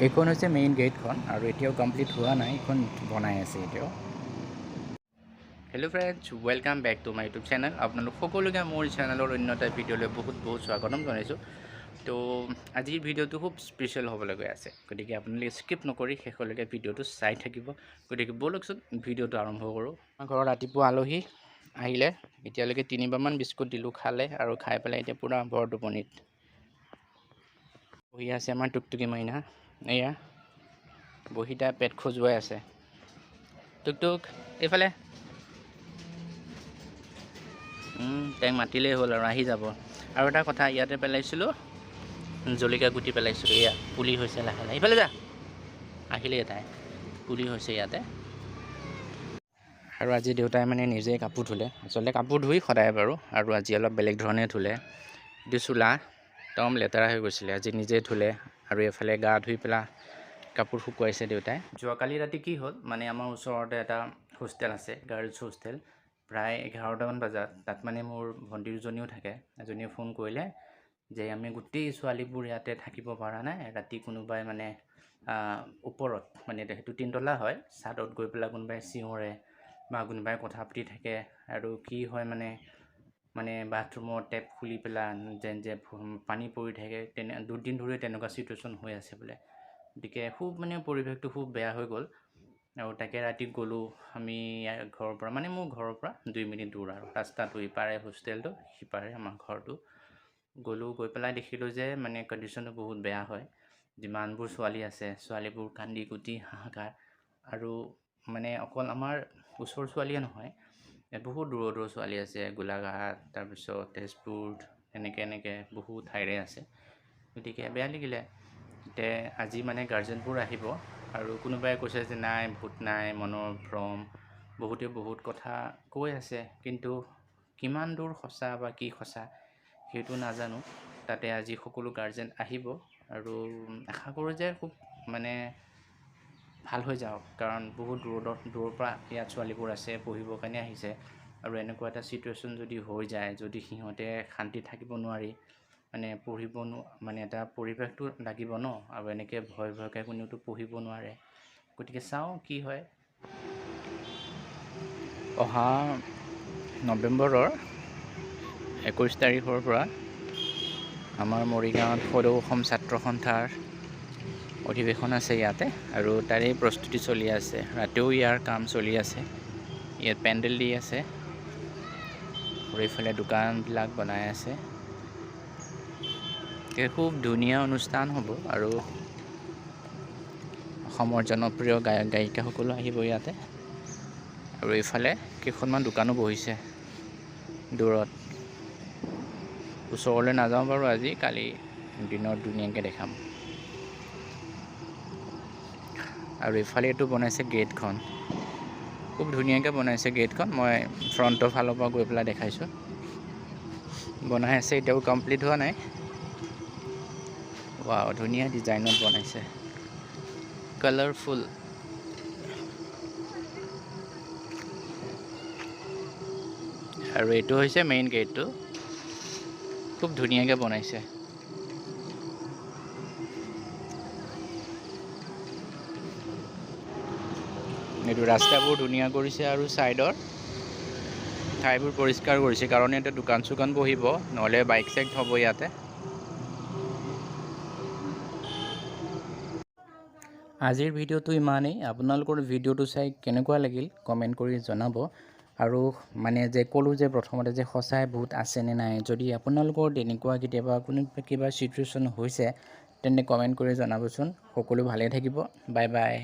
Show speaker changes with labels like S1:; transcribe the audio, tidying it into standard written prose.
S1: এইখন হৈছে মেইন গেটখন আৰু এতিয়াও কমপ্লিট হোৱা নাই, এইখন বনাই আছে এতিয়াও। Hello' friends, welcome back to my YouTube channel. আপোনালোক সকলোকে মোৰ চেনেলৰ অন্য এটা ভিডিঅ'লৈ বহুত স্বাগতম জনাইছোঁ। তো আজিৰ ভিডিঅ'টো খুব স্পেচিয়েল হ'বলৈ গৈ আছে, গতিকে আপোনালোকে স্কিপ নকৰি শেষলৈকে ভিডিঅ'টো চাই থাকিব। গতিকে ব'লকচোন ভিডিঅ'টো আৰম্ভ কৰোঁ। আমাৰ ঘৰত ৰাতিপুৱা আলহী আহিলে, এতিয়ালৈকে 3বাৰমান বিস্কুট দিলোঁ, খালে আৰু খাই পেলাই এতিয়া পূৰা বৰ টোপনিত বহি আছে আমাৰ টুকটুকি মাইনা। এয়া বহি তাই পেট খজুৱাই আছে। টুকটুক এইফালে, তাইক মাতিলেই হ'ল আৰু আহি যাব। আৰু এটা কথা, ইয়াতে পেলাইছিলোঁ জলকীয়া গুটি পেলাইছিলোঁ, এয়া পুলি হৈছে লাহে লাহে। ইফালে যা, আহিলেই তাই পুলি হৈছে ইয়াতে। আৰু আজি দেউতাই মানে নিজে কাপোৰ ধুলে, আচলতে কাপোৰ ধুই সদায় বাৰু, আৰু আজি অলপ বেলেগ ধৰণে ধুলে। এইটো চোলা একদম লেতেৰা হৈ গৈছিলে, আজি নিজে ধুলে। আৰু এইফালে গা ধুই পেলাই কাপোৰ শুকুৱাইছে দেউতাই। যোৱাকালি ৰাতি কি হ'ল, মানে আমাৰ ওচৰতে এটা হোষ্টেল আছে, গাৰ্লছ হোষ্টেল। প্ৰায় 11টামান বজাত তাত মানে মোৰ ভণ্টি দুজনীও থাকে, এজনীয়ে ফোন কৰিলে যে আমি গোটেই ছোৱালীবোৰ ইয়াতে থাকিব পৰা নাই, ৰাতি কোনোবাই মানে ওপৰত, মানে সেইটো 3তলা হয়, ছাদত গৈ পেলাই কোনোবাই চিঞৰে বা কোনোবাই কথা পাতি থাকে। আৰু কি হয় মানে বাথৰুমৰ টেপ খুলি পেলাই যে পানী পৰি থাকে, দুদিন ধৰি তেনেকুৱা চিটুৱেশ্যন হৈ আছে বোলে। গতিকে খুব মানে পৰিৱেশটো খুব বেয়া হৈ গ'ল। আৰু তাকে ৰাতি গ'লোঁ আমি ঘৰৰ পৰা, মানে মোৰ ঘৰৰ পৰা 2 মিনিট দূৰ, আৰু ৰাস্তাটো ইপাৰে হোষ্টেলটো, সিপাৰে আমাৰ ঘৰটো। গ'লোঁ, গৈ পেলাই দেখিলোঁ যে মানে কণ্ডিশ্যনটো বহুত বেয়া হয়। যিমানবোৰ ছোৱালী আছে, ছোৱালীবোৰ কান্দি কুটি হাহাকাৰ। আৰু মানে অকল আমাৰ ওচৰ ছোৱালীয়ে নহয়, ইয়াত বহুত দূৰৰ ছোৱালী আছে, গোলাঘাট, তাৰপিছত তেজপুৰ, এনেকৈ বহুত ঠাইৰে আছে। গতিকে বেয়া লাগিলে। এতিয়া আজি মানে গাৰ্জেনবোৰ আহিব, আৰু কোনোবাই কৈছে যে নাই, ভূত নাই, মনৰ ভ্ৰম, বহুতে বহুত কথা কৈ আছে, কিন্তু কিমান দূৰ সঁচা বা কি সঁচা সেইটো নাজানো। তাতে আজি সকলো গাৰ্জেন আহিব, আৰু আশা কৰোঁ যে খুব মানে ভাল হৈ যাওক, কাৰণ বহুত দূৰৰ পৰা ইয়াত ছোৱালীবোৰ আছে, পঢ়িবৰ কাৰণে আহিছে। আৰু এনেকুৱা এটা চিটুৱেশ্যন যদি হৈ যায়, যদি সিহঁতে শান্তি থাকিব নোৱাৰি, মানে পঢ়িব মানে এটা পৰিৱেশটো লাগিব ন, আৰু এনেকৈ ভয়কৈ কোনেওতো পঢ়িব নোৱাৰে। গতিকে চাওঁ কি হয়। অহা নৱেম্বৰৰ 21 তাৰিখৰ পৰা আমাৰ মৰিগাঁৱত সদৌ অসম ছাত্ৰ সন্থাৰ অধিৱেশন আছে ইয়াতে, আৰু তাৰেই প্ৰস্তুতি চলি আছে। ৰাতিও ইয়াৰ কাম চলি আছে, ইয়াত পেণ্ডেল দি আছে, আৰু এইফালে দোকানবিলাক বনাই আছে। খুব ধুনীয়া অনুষ্ঠান হ'ব, আৰু অসমৰ জনপ্ৰিয় গায়ক গায়িকাসকলো আহিব ইয়াতে। আৰু এইফালে কেইখনমান দোকানো বহিছে দূৰত। ওচৰলৈ নাযাওঁ বাৰু আজি, কালি দিনত ধুনীয়াকৈ দেখাম। আৰু এইফালে এইটো বনাইছে গেটখন, খুব ধুনীয়াকৈ বনাইছে গেটখন। মই ফ্ৰণ্টৰ ফালৰ পৰা গৈ পেলাই দেখাইছোঁ। বনাই আছে, এতিয়াও কমপ্লিট হোৱা নাই। ৱাও, ধুনীয়া ডিজাইনত বনাইছে, কালাৰফুল। আৰু এইটো হৈছে মেইন গেটটো, খুব ধুনীয়াকৈ বনাইছে। এইটো ৰাস্তাবোৰ ধুনীয়া কৰিছে, আৰু ছাইডৰ ঠাইবোৰ পৰিষ্কাৰ কৰিছে, কাৰণ ইয়াতে দোকান চোকান বহিব, নহ'লে বাইক চাইক থ'ব ইয়াতে। আজিৰ ভিডিঅ'টো ইমানেই। আপোনালোকৰ ভিডিঅ'টো চাই কেনেকুৱা লাগিল কমেণ্ট কৰি জনাব। আৰু মানে যে ক'লোঁ যে প্ৰথমতে যে সঁচাই ভূত আছেনে নাই, যদি আপোনালোকৰ তেনেকুৱা কেতিয়াবা কিবা চিটুৱেশ্যন হৈছে, তেন্তে কমেণ্ট কৰি জনাবচোন। সকলো ভালে থাকিব। Bye bye.